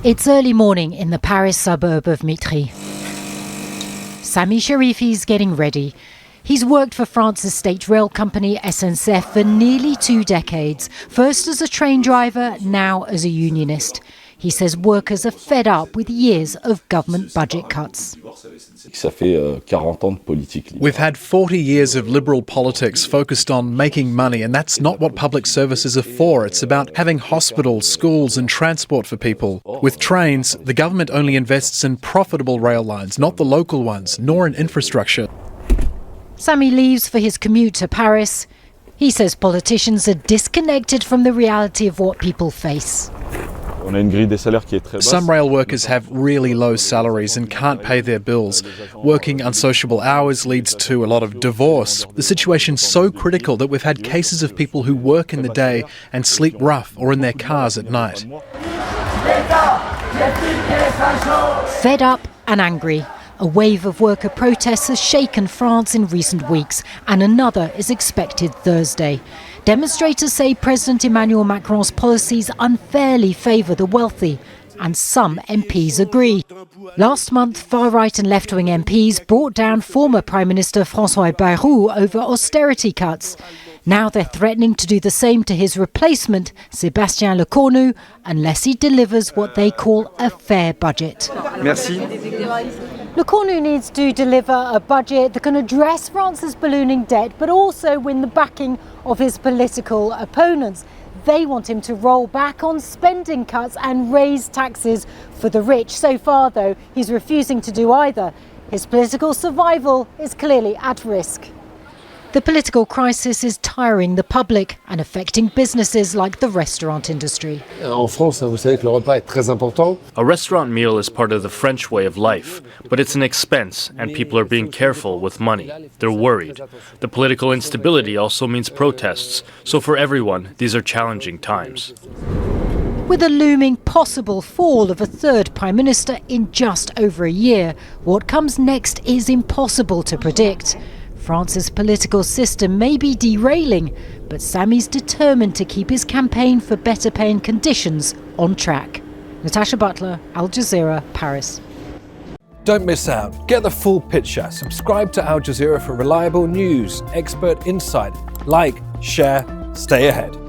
It's early morning in the Paris suburb of Mitry. Sami Sharifi's getting ready. He's worked for France's state rail company SNCF for nearly 2 decades, first as a train driver, now as a unionist. He says workers are fed up with years of government budget cuts. We've had 40 years of liberal politics focused on making money, and that's not what public services are for. It's about having hospitals, schools and transport for people. With trains, the government only invests in profitable rail lines, not the local ones, nor in infrastructure. Sami leaves for his commute to Paris. He says politicians are disconnected from the reality of what people face. Some rail workers have really low salaries and can't pay their bills. Working unsociable hours leads to a lot of divorce. The situation's so critical that we've had cases of people who work in the day and sleep rough or in their cars at night. Fed up and angry. A wave of worker protests has shaken France in recent weeks, and another is expected Thursday. Demonstrators say President Emmanuel Macron's policies unfairly favour the wealthy, and some MPs agree. Last month, far-right and left-wing MPs brought down former Prime Minister François Bayrou over austerity cuts. Now they're threatening to do the same to his replacement, Sébastien Lecornu, unless he delivers what they call a fair budget. Merci. Lecornu needs to deliver a budget that can address France's ballooning debt, but also win the backing of his political opponents. They want him to roll back on spending cuts and raise taxes for the rich. So far, though, he's refusing to do either. His political survival is clearly at risk. The political crisis is tiring the public and affecting businesses like the restaurant industry. En France, vous savez que le repas est très important. A restaurant meal is part of the French way of life, but it's an expense and people are being careful with money. They're worried. The political instability also means protests, so for everyone, these are challenging times. With a looming possible fall of a third prime minister in just over a year, what comes next is impossible to predict. France's political system may be derailing, but Sami's determined to keep his campaign for better pay and conditions on track. Natacha, Butler, Al Jazeera, Paris. Don't miss out. Get the full picture. Subscribe to Al Jazeera for reliable news, expert insight. Like, share, stay ahead.